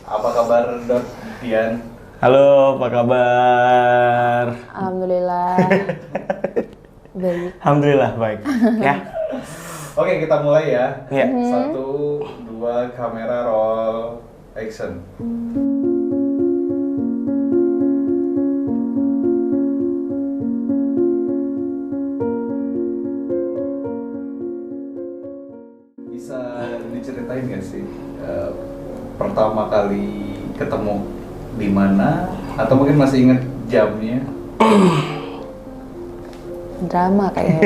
Apa kabar Dok Dian? Halo, apa kabar? Alhamdulillah. Baik. Alhamdulillah baik. Ya, Oke, kita mulai ya. ya. 1, 2, kamera roll action. Bisa diceritain nggak sih pertama kali ketemu di mana? Atau mungkin masih inget jamnya? Drama kayaknya.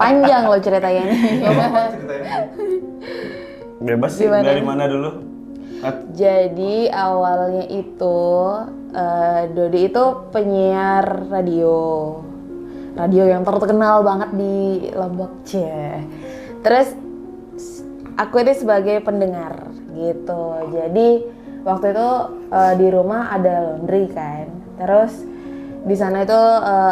Panjang loh ceritanya ini. Nggak apa-apa ceritanya. Bebas sih. Gimana? Dari mana dulu? Jadi awalnya itu Dodi itu penyiar radio. Radio yang terkenal banget di Lombok, Cie. Terus aku ini sebagai pendengar gitu. Jadi waktu itu di rumah ada laundry kan. Terus di sana itu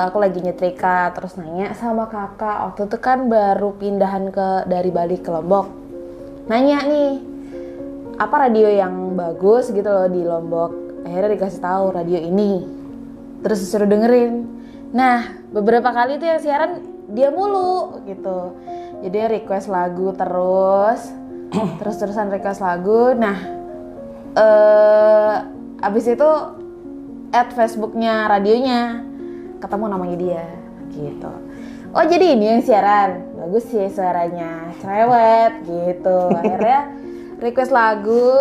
aku lagi nyetrika, terus nanya sama kakak. Waktu itu kan baru pindahan dari Bali ke Lombok. Nanya nih, apa radio yang bagus gitu loh di Lombok. Akhirnya dikasih tahu radio ini. Terus disuruh dengerin. Nah, beberapa kali tuh yang siaran dia mulu gitu. Jadi request lagu terus-terusan request lagu. Nah, abis itu add Facebooknya radionya, ketemu namanya dia gitu. Oh jadi ini yang siaran, bagus sih suaranya, cerewet gitu. Akhirnya request lagu,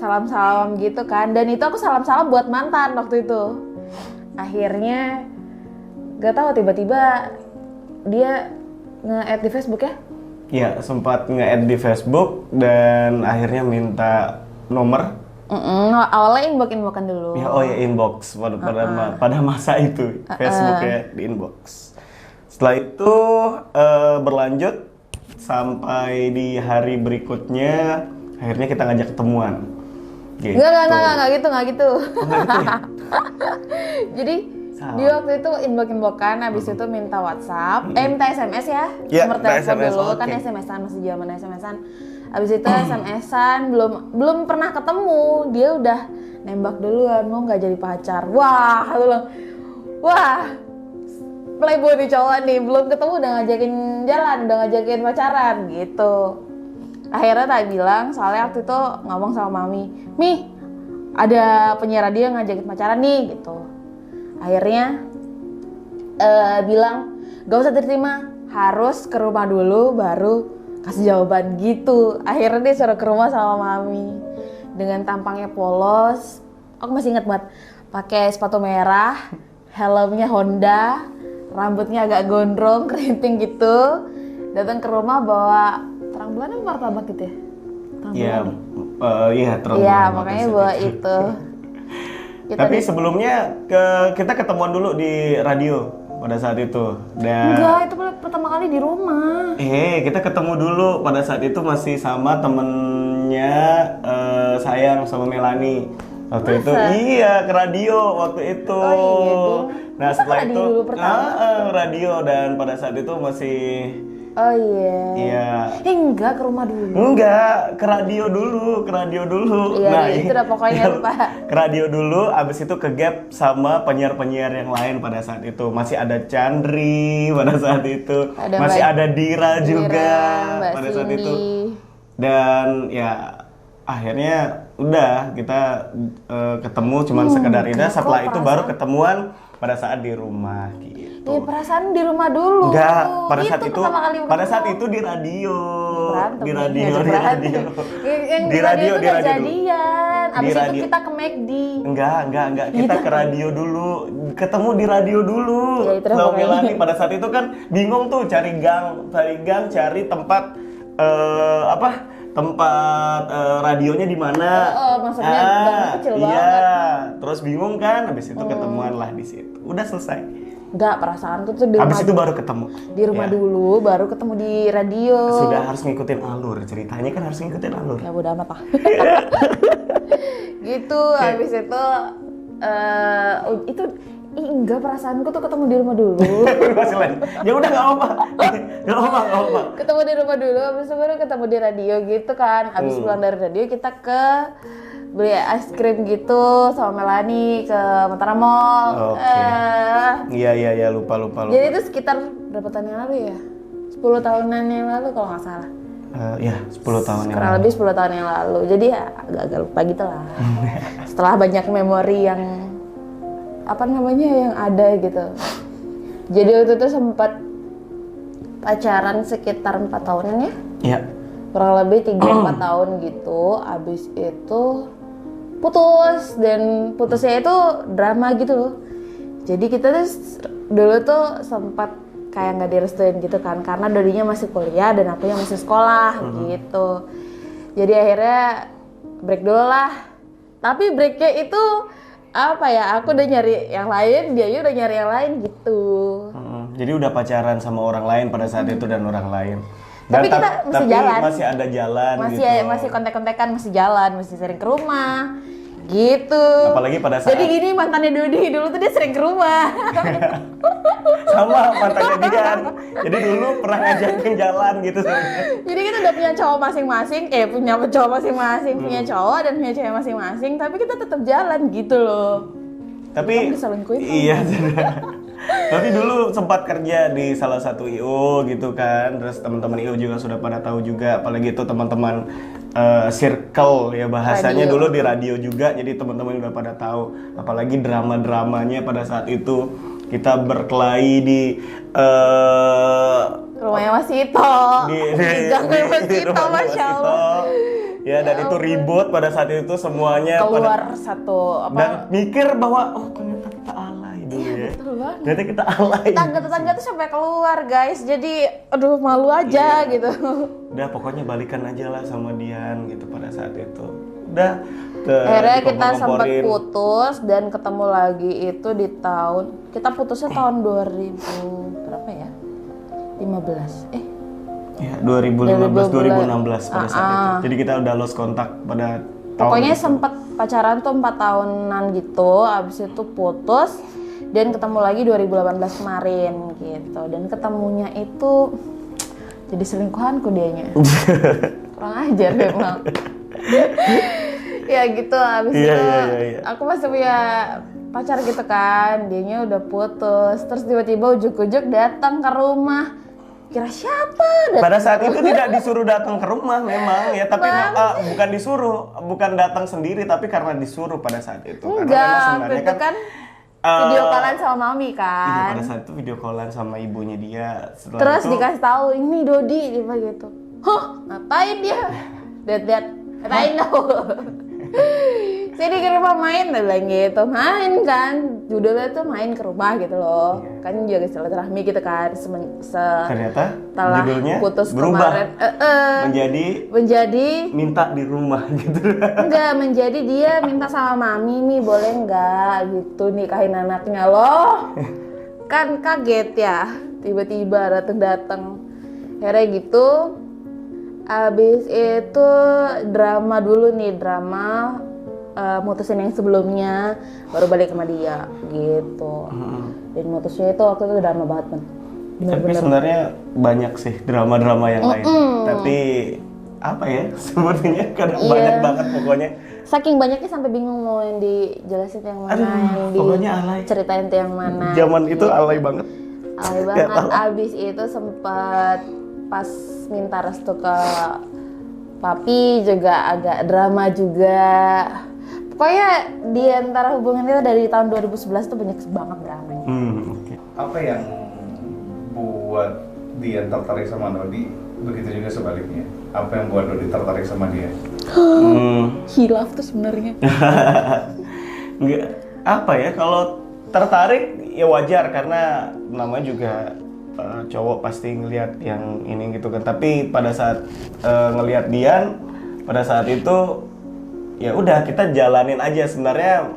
salam-salam gitu kan. Dan itu aku salam-salam buat mantan waktu itu. Akhirnya gak tahu tiba-tiba dia nge-add di Facebook ya. Ya, sempat nge-add di Facebook dan akhirnya minta nomor. Awalnya inbox-inboxan dulu. Ya, oh ya inbox pada masa itu Facebooknya di inbox. Setelah itu berlanjut sampai di hari berikutnya akhirnya kita ngajak ketemuan. Gitu. Enggak gitu. Oh, nggak gitu ya? Jadi di waktu itu inbox-inboxan, habis itu minta WhatsApp, minta SMS ya. Ya, Nomor minta telepon SMS, dulu oke. kan SMS-an, masih zaman SMS-an. Habis itu SMS-an belum pernah ketemu, dia udah nembak duluan, mau nggak jadi pacar. Wah, aku bilang, wah, playboy nih cowok nih, belum ketemu udah ngajakin jalan, udah ngajakin pacaran gitu. Akhirnya tak bilang, soalnya waktu itu ngomong sama Mami, Mi, ada penyiar radio yang ngajakin pacaran nih gitu. Akhirnya bilang, gak usah diterima, harus ke rumah dulu baru kasih jawaban gitu. Akhirnya dia suruh ke rumah sama Mami dengan tampangnya polos. Aku masih ingat banget, pakai sepatu merah, helmnya Honda, rambutnya agak gondrong, keriting gitu. Datang ke rumah bawa terang bulan apa martabak gitu ya? Iya, iya terus. Iya, makanya bawa itu. Tapi sebelumnya kita ketemuan dulu di radio pada saat itu. Dan Enggak, itu pertama kali di rumah. kita ketemu dulu pada saat itu masih sama temennya Sayang sama Melani. Waktu itu iya ke radio waktu itu. Oh iya, Ding. Nah Masa setelah radio itu dulu pertama? radio dan pada saat itu masih Oh iya. iya. Enggak, ke rumah dulu. Enggak, ke radio dulu. Iya, itu udah pokoknya lupa. Ke radio dulu, abis itu ke gap sama penyiar-penyiar yang lain pada saat itu. Masih ada Chandri pada saat itu. Masih ada Dira juga Mbak pada saat Cindy. itu. Dan ya akhirnya udah kita ketemu cuman sekedar itu. Setelah itu baru ketemuan pada saat di rumah gitu. Iya, perasaan di rumah dulu. Enggak, pada saat itu pertama kali pada ketemu. saat itu di radio. Berantem Di nih, radio, ngajak di berantem. radio. Yang di radio itu udah jadian. Abis itu radio. kita ke McD. Enggak. Kita ke radio dulu. Ketemu di radio dulu. Ya, itu dah Sama pokoknya. Melani pada saat itu kan bingung tuh cari gang, cari tempat tempat radionya di mana? Maksudnya gangnya kecil iya. banget. Terus bingung kan, habis itu ketemuan lah di situ. Udah selesai. Enggak, perasaanku tuh di rumah. Habis itu baru ketemu. Di rumah Ya. dulu, baru ketemu di radio. Sudah harus ngikutin alur, ceritanya kan harus ngikutin alur. Ya bodo amat lah. Gitu, habis itu enggak, perasaanku tuh ketemu di rumah dulu. Masih lain. Ya udah nggak apa-apa. Nggak apa-apa. Ketemu di rumah dulu, habis itu baru ketemu di radio gitu kan. Habis pulang dari radio kita ke beli es krim gitu sama Melani ke Mataram Mall. Oke. Iya, lupa. Jadi itu sekitar berapa tahun yang lalu ya? 10 tahunan yang lalu kalau nggak salah. Ya, 10 tahun yang Kurang lalu. lebih 10 tahun yang lalu. Jadi ya agak-agak lupa gitu lah. Setelah banyak memori yang yang ada gitu. Jadi waktu itu sempat pacaran sekitar 4 tahunan ya. Iya. Kurang lebih 3-4 tahun gitu. Abis itu putus, dan putusnya itu drama gitu loh. Jadi kita tuh dulu tuh sempat kayak nggak direstuin gitu kan, karena Dodinya masih kuliah dan aku yang masih sekolah gitu. Jadi akhirnya break dulu lah. Tapi breaknya itu aku udah nyari yang lain, dia udah nyari yang lain gitu. Jadi udah pacaran sama orang lain pada saat itu dan orang lain. Tapi kita masih jalan. Masih ada jalan gitu. Masih kontek-kontekan, masih jalan, masih sering ke rumah gitu. Apalagi pada saat Jadi gini, mantannya Dodi dulu tuh dia sering ke rumah. sama mantannya Dian. Jadi dulu pernah ngajakin jalan gitu sebenarnya. Jadi kita udah punya cowok masing-masing, punya cowok masing-masing, punya cowok dan punya cewek masing-masing, tapi kita tetap jalan gitu loh. Tapi Kamu diselingkuhin sama iya. Tapi dulu sempat kerja di salah satu IO gitu kan. Terus teman-teman IO juga sudah pada tahu juga, apalagi itu teman-teman circle ya bahasanya Radio. dulu di radio juga. Jadi teman-teman udah pada tahu, apalagi drama-dramanya pada saat itu kita berkelahi di rumahnya Mas Ito. di Gangguin Mas Ito, rumahnya Mas Masya Ito. Allah. Ya, dan itu ribut pada saat itu semuanya Keluar satu dan mikir bahwa ternyata kita alay dulu ya. Betul banget. Ternyata kita alay. Tetangga-tetangga tuh sampai keluar guys, jadi aduh malu aja gitu. Udah pokoknya balikan aja lah sama Dian gitu pada saat itu. Udah Akhirnya kita sempat dikompor-komporin. putus dan ketemu lagi itu di kita putusnya tahun 2000 berapa ya? 15. Ya, 2015 2016 pada saat itu. Jadi kita udah lost kontak pada Pokoknya tahun sempat pacaran tuh 4 tahunan gitu, abis itu putus dan ketemu lagi 2018 kemarin gitu. Dan ketemunya itu jadi selingkuhanku dianya. Kurang ajar memang. Ya gitu, abis Iya, itu iya. aku masih punya pacar gitu kan, dianya udah putus, terus tiba-tiba ujuk-ujuk datang ke rumah. Kira siapa? Pada saat itu tidak disuruh datang ke rumah memang ya, tapi bukan disuruh, bukan datang sendiri, tapi karena disuruh pada saat itu. Karena memang Enggak, sebenarnya itu kan video callan sama mami Iya, kan. pada saat itu video callan sama ibunya dia. Setelah Terus itu, dikasih tahu ini Dodi dia gitu. Hah, ngapain dia? Lihat-lihat, ngapain lo? Sini ke rumah main, dia bilang gitu. Main kan, judulnya tuh main ke rumah gitu loh. Kan juga silaturahmi gitu kan. ternyata Setelah judulnya putus berubah kemarin, menjadi menjadi minta di rumah gitu. enggak, menjadi dia minta sama mami nih boleh nggak gitu nikahin anaknya loh. Kan kaget ya, tiba-tiba dateng-dateng. Akhirnya gitu, abis itu drama dulu nih, drama mutusin yang sebelumnya, baru balik sama dia gitu. Dan mutusnya itu waktu itu drama banget kan. Tapi sebenarnya banyak sih drama-drama yang lain. Tapi apa ya sebenarnya karena Iya. banyak banget pokoknya. Saking banyaknya sampai bingung mau yang dijelasin yang mana, yang pokoknya alay. diceritain tuh yang mana. Zaman itu alay banget. Alay banget. Abis itu sempat pas minta restu ke papi juga agak drama juga. Pokoknya di antara hubungan kita dari tahun 2011 tuh banyak banget dramanya. Oke. Apa yang buat dia tertarik sama Dodi, begitu juga sebaliknya? Apa yang buat Dodi tertarik sama dia? Hilaf tuh sebenarnya. Enggak apa ya, kalau tertarik ya wajar karena namanya juga cowok pasti ngelihat yang ini gitu kan. Tapi pada saat ngelihat Dian pada saat itu ya udah kita jalanin aja sebenarnya,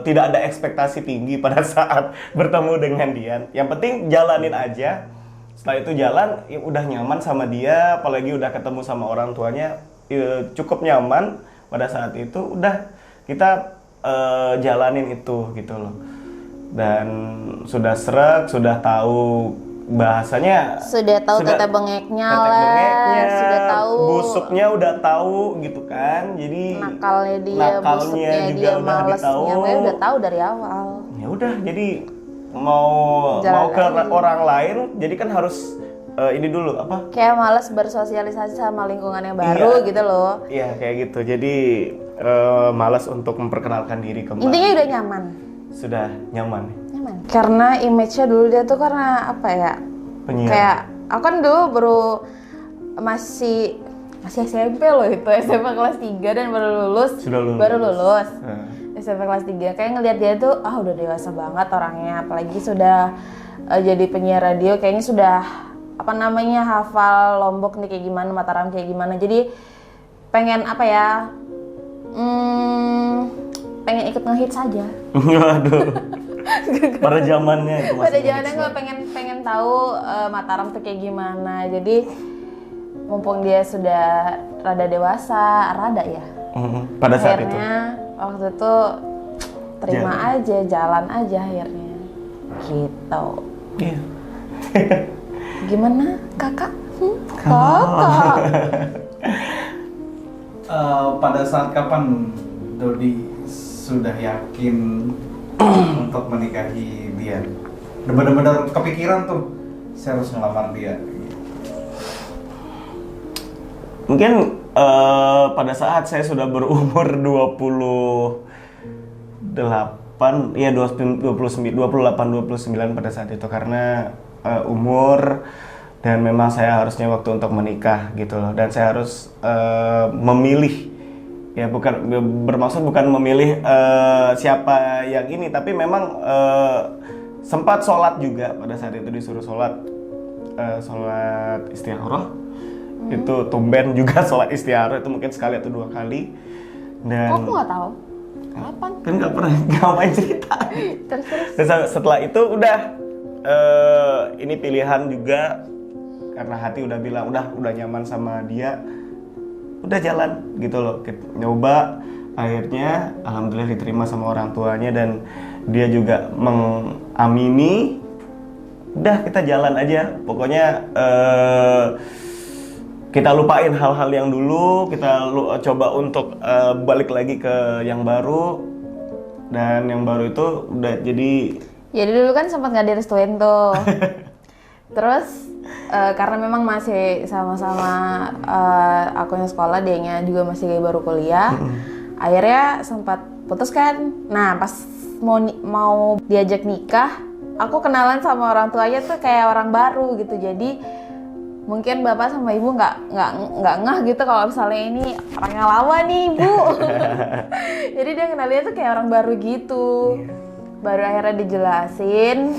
tidak ada ekspektasi tinggi pada saat bertemu dengan Dian. Yang penting jalanin aja. Setelah itu jalan ya udah nyaman sama dia, apalagi udah ketemu sama orang tuanya ya, cukup nyaman pada saat itu, udah kita jalanin itu gitu loh. Dan sudah sreg, sudah tahu bahasanya Sudah tahu tete bengeknya tetek lah, bengeknya, sudah tahu busuknya udah tahu gitu kan. Jadi nakalnya dia, nakalnya busuknya juga dia, udah malesnya, ditahu. gue udah tahu dari awal. Ya udah, jadi mau Jalan ke aja. orang lain, jadi kan harus ini dulu apa? Kayak males bersosialisasi sama lingkungan yang baru Iya. gitu loh. Iya kayak gitu. Jadi malas untuk memperkenalkan diri kembali. Intinya udah nyaman. Sudah nyaman. Nyaman. Karena image-nya dulu dia tuh karena apa ya? Penyiar. Kayak aku kan dulu masih SMP loh itu, SMP kelas 3 dan baru lulus. Sudah lulus. Baru lulus. Nah. SMP kelas 3. Kayak ngelihat dia tuh udah dewasa banget orangnya, apalagi sudah jadi penyiar radio, kayaknya sudah apa namanya hafal Lombok nih kayak gimana, Mataram kayak gimana. Jadi pengen apa ya? Pengen ikut ngehits saja. Waduh. Pada zamannya itu masih Pada zamannya hits gue lah. pengen tahu Mataram tuh kayak gimana. Jadi mumpung dia sudah rada dewasa, rada ya. Pada saat itu. Akhirnya waktu itu terima aja, jalan aja akhirnya. Gitu. Iya. Gimana kakak? Kakak. Pada saat kapan Dodi sudah yakin untuk menikahi dia? Benar-benar kepikiran tuh, saya harus ngelamar dia. Mungkin pada saat saya sudah berumur 28, ya 28-29 pada saat itu, karena umur dan memang saya harusnya waktu untuk menikah gitu loh, dan saya harus memilih, ya bukan bermaksud bukan memilih siapa yang ini, tapi memang sempat sholat juga pada saat itu, disuruh sholat istikharah. Itu tumben juga sholat istikharah itu mungkin sekali atau 2 kali. Dan Kok aku nggak tahu? Kapan? kan nggak pernah ngapain cerita. Terus. Dan setelah itu udah ini pilihan juga, karena hati udah bilang udah nyaman sama dia, udah jalan gitu loh. Kita nyoba, akhirnya alhamdulillah diterima sama orang tuanya dan dia juga mengamini. Udah kita jalan aja, pokoknya kita lupain hal-hal yang dulu, kita coba untuk balik lagi ke yang baru, dan yang baru itu udah jadi. Jadi dulu kan sempat nggak direstuin tuh. Terus karena memang masih sama-sama akunya sekolah, dianya juga masih baru kuliah. Akhirnya sempat putus kan. Nah pas mau diajak nikah, aku kenalan sama orang tuanya tuh kayak orang baru gitu. Jadi mungkin bapak sama ibu nggak ngeh gitu kalau misalnya ini orang yang lama nih ibu. Jadi dia kenalnya tuh kayak orang baru gitu. Baru akhirnya dijelasin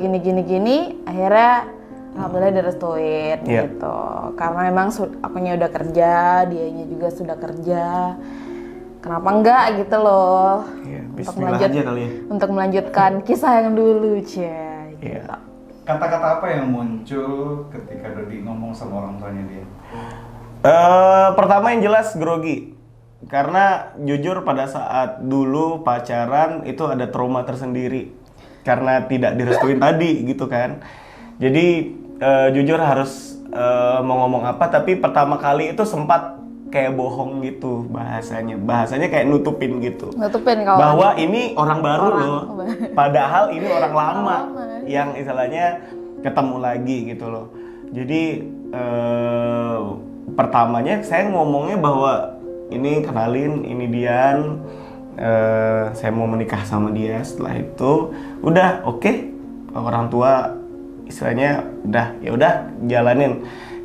gini, akhirnya alhamdulillah direstuin gitu. Karena memang akunya udah kerja, dianya juga sudah kerja. Kenapa enggak gitu loh? Ya, Untuk bismillah aja kali ya. untuk melanjutkan kisah yang dulu, Cie. Gitu. Iya. Kata-kata apa yang muncul ketika Dodi ngomong sama orang tuanya dia? Pertama yang jelas grogi. Karena jujur pada saat dulu pacaran itu ada trauma tersendiri. Karena tidak direstuin tadi gitu kan. Jadi jujur harus mau ngomong apa, tapi pertama kali itu sempat kayak bohong gitu bahasanya. Bahasanya kayak nutupin gitu. Nutupin kalau Bahwa ini orang baru loh. Padahal ini orang lama lama. yang istilahnya ketemu lagi gitu loh. Jadi pertamanya saya ngomongnya bahwa ini kenalin, ini Dian, saya mau menikah sama dia. Setelah itu udah oke, orang tua istilahnya udah jalanin.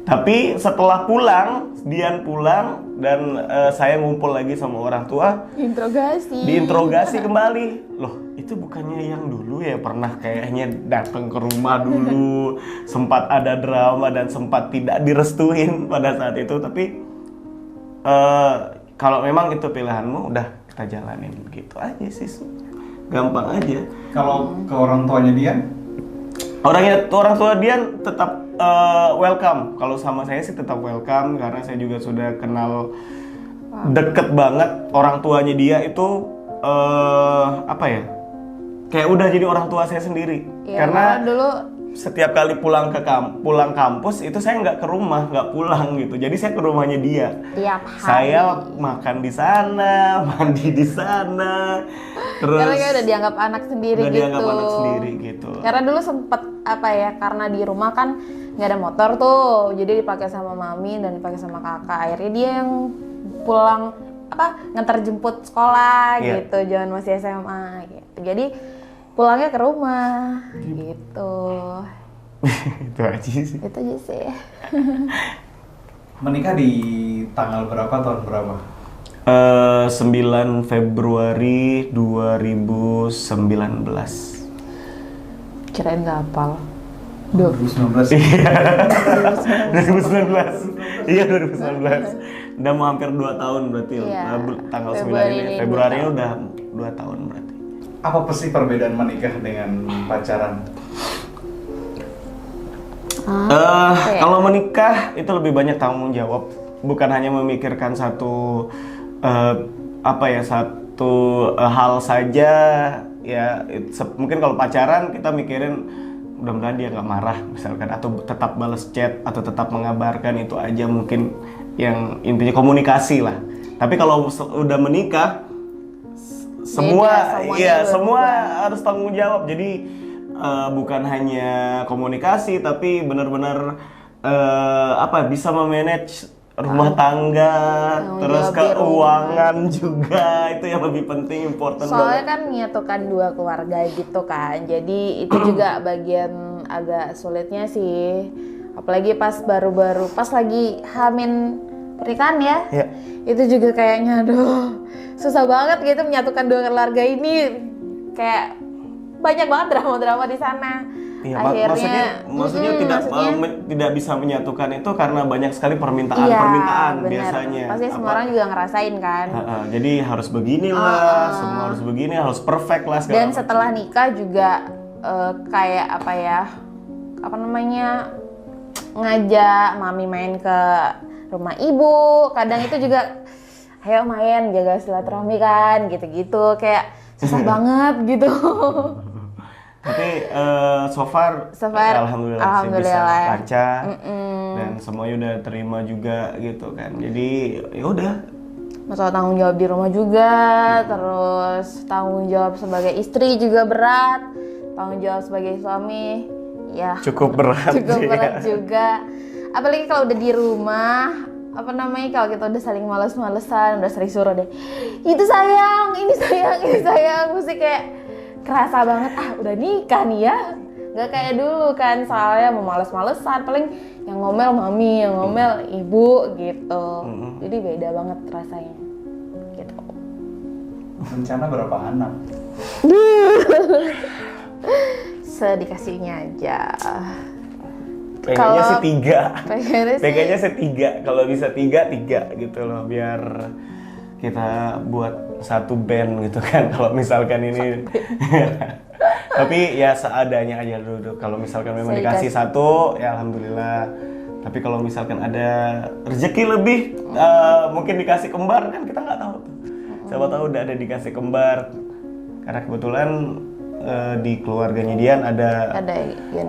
Tapi setelah pulang, Dian pulang dan saya ngumpul lagi sama orang tua, diinterogasi kembali. Loh, itu bukannya yang dulu ya, pernah kayaknya datang ke rumah dulu, sempat ada drama dan sempat tidak direstuin pada saat itu. Tapi kalau memang itu pilihanmu, udah kita jalanin, gitu aja sih, gampang aja. Kalau ke orang tuanya dia? Orang tua Dian tetap welcome. Kalau sama saya sih tetap welcome, karena saya juga sudah kenal deket banget. Orang tuanya dia itu apa ya? Kayak udah jadi orang tua saya sendiri. Iya, karena dulu setiap kali pulang pulang kampus itu saya nggak ke rumah, nggak pulang gitu. Jadi saya ke rumahnya dia. Tiap hari. Saya makan di sana, mandi di sana, terus Karena kayak udah dianggap anak sendiri udah gitu. dianggap anak sendiri gitu. Karena dulu sempet karena di rumah kan nggak ada motor tuh, jadi dipakai sama mami dan dipakai sama kakak. Akhirnya dia yang pulang ngantar jemput sekolah Iya. gitu, jangan masih SMA gitu. Jadi pulangnya ke rumah gitu. Itu aja sih. Itu aja sih. Menikah di tanggal berapa, tahun berapa? 9 Februari 2019. Kirain nggak hafal. 2019. 2019. Iya 2019. Udah mau hampir 2 tahun berarti. Iya. Tanggal 9 Februari ini. ini Februari 2 tahun. udah 2 tahun berarti. Apa sih perbedaan menikah dengan pacaran? Ya? Kalau menikah itu lebih banyak tanggung jawab, bukan hanya memikirkan satu hal saja ya. Mungkin kalau pacaran kita mikirin mudah-mudahan dia nggak marah misalkan, atau tetap balas chat atau tetap mengabarkan, itu aja mungkin yang intinya komunikasi lah. Tapi kalau udah menikah semua harus tanggung jawab. Jadi bukan hanya komunikasi tapi benar-benar bisa memanage rumah tangga, terus keuangan juga, itu yang lebih penting, important Soalnya banget. kan menyatukan 2 keluarga gitu kan, jadi itu juga bagian agak sulitnya sih. Apalagi pas pas lagi hamin pernikahan ya. Itu juga kayaknya aduh susah banget gitu menyatukan 2 keluarga ini, kayak banyak banget drama-drama di sana. Iya, Akhirnya maksudnya tidak bisa menyatukan itu karena banyak sekali permintaan bener. biasanya. Pasti semua orang juga ngerasain kan. Jadi harus beginilah, semua harus begini, harus perfect lah segala Dan macam. setelah nikah juga kayak ngajak mami main ke rumah ibu. Kadang itu juga ayo main, jaga silaturahmi kan, gitu-gitu. Kayak susah banget gitu. Tapi so far alhamdulillah sih bisa lancar dan semuanya udah terima juga gitu kan. Jadi ya udah. Masalah tanggung jawab di rumah juga, terus tanggung jawab sebagai istri juga berat, tanggung jawab sebagai suami ya cukup berat juga. Apalagi kalau udah di rumah, kalau kita udah saling males-malesan, udah sering suruh deh, itu sayang, ini sayang, mesti kayak kerasa banget, udah nikah nih ya. Gak kayak dulu kan, soalnya mau males-malesan, paling yang ngomel mami, yang ngomel ibu gitu. Jadi beda banget rasanya gitu. Rencana berapa anak? Sedikasihnya aja. Pengennya sih 3. Pengennya sih 3. Kalau bisa 3 gitu loh, biar kita buat satu band gitu kan. Kalau misalkan ini tapi ya seadanya aja dulu. Kalau misalkan memang dikasih 1 ya alhamdulillah. Tapi kalau misalkan ada rezeki lebih, mungkin dikasih kembar kan, kita nggak tahu tuh. Siapa tahu udah ada dikasih kembar. Karena kebetulan di keluarganya Dian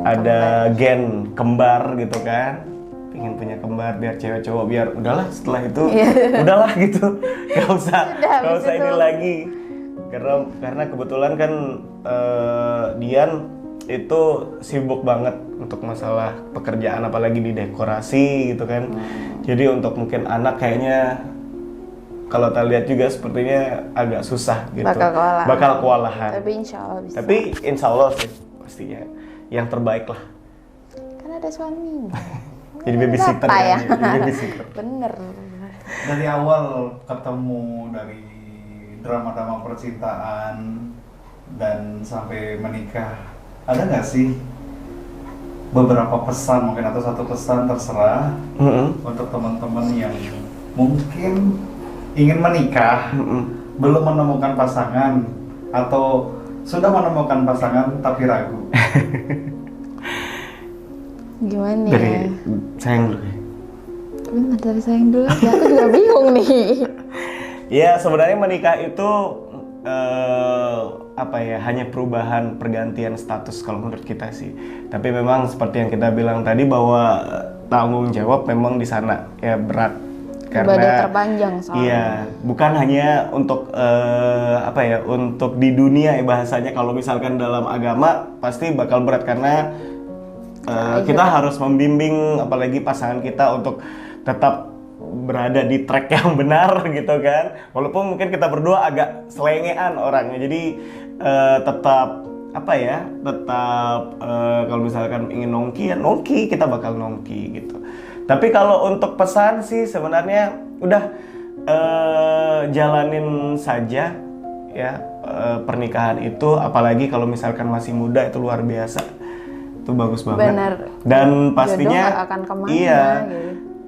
ada gen kembar gitu kan. Pengen punya kembar biar cewek cowok, biar udahlah setelah itu udahlah gitu, nggak usah ini lagi. Karena kebetulan kan Dian itu sibuk banget untuk masalah pekerjaan, apalagi di dekorasi gitu kan. Jadi untuk mungkin anak kayaknya kalau kita lihat juga sepertinya agak susah gitu. Bakal kewalahan. Tapi insya Allah bisa. Tapi insya Allah sih pastinya yang terbaik lah. Kan ada suami. Jadi babysitter ya. Jadi babysitter. Bener. Dari awal ketemu, dari drama-drama percintaan dan sampai menikah, ada nggak sih beberapa pesan mungkin atau satu pesan terserah untuk teman-teman yang mungkin ingin menikah, belum menemukan pasangan atau sudah menemukan pasangan tapi ragu? Gimana ya? Dari sayang dulu ya. Bener, dari sayang dulu. Ya, aku juga bingung nih. Ya sebenarnya menikah itu apa ya, hanya perubahan pergantian status kalau menurut kita sih. Tapi memang seperti yang kita bilang tadi bahwa tanggung jawab memang di sana ya berat. Karena Ibadah terpanjang soalnya. iya, bukan hanya untuk apa ya, untuk di dunia ya bahasanya. Kalau misalkan dalam agama pasti bakal berat karena kita harus membimbing apalagi pasangan kita untuk tetap berada di track yang benar gitu kan. Walaupun mungkin kita berdua agak selengean orangnya. Jadi tetap apa ya? Tetap kalau misalkan ingin nongki ya nongki, kita bakal nongki gitu. Tapi kalau untuk pesan sih sebenarnya udah jalanin saja ya pernikahan itu, apalagi kalau misalkan masih muda itu luar biasa. Itu bagus banget. Bener. Dan pastinya Jodoh gak akan kemana, iya. gitu.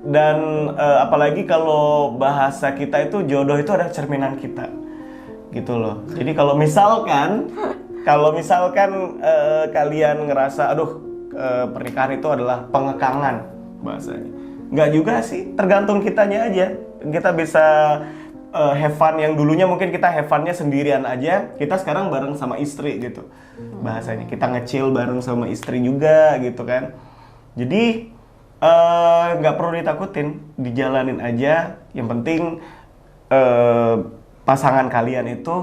Dan apalagi kalau bahasa kita itu jodoh itu ada cerminan kita. Gitu loh. Jadi kalau misalkan kalian ngerasa aduh pernikahan itu adalah pengekangan bahasanya. Nggak juga sih, tergantung kitanya aja. Kita bisa have fun yang dulunya mungkin kita have fun-nya sendirian aja, kita sekarang bareng sama istri gitu. Bahasanya kita nge-chill bareng sama istri juga gitu kan. Jadi nggak perlu ditakutin, dijalanin aja. Yang penting pasangan kalian itu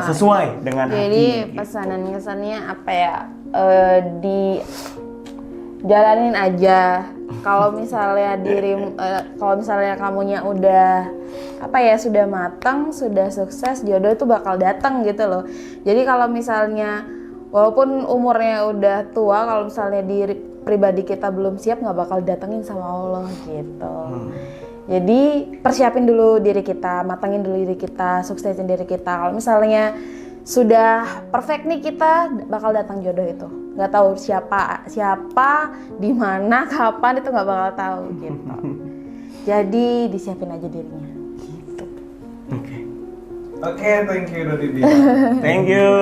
sesuai dengan hati. Jadi gitu. pesanan kesannya apa ya? Di jalanin aja. Kalau misalnya kalau misalnya kamunya udah apa ya, sudah matang, sudah sukses, jodoh itu bakal datang gitu loh. Jadi kalau misalnya walaupun umurnya udah tua, kalau misalnya diri pribadi kita belum siap, nggak bakal datengin sama Allah gitu. Jadi persiapin dulu diri kita, matangin dulu diri kita, suksesin diri kita. Kalau misalnya sudah perfect nih, kita bakal datang jodoh itu. Nggak tahu siapa, di mana, kapan, itu nggak bakal tahu gitu. Jadi disiapin aja dirinya. Gitu. Oke. Oke, thank you Dodi. Thank you.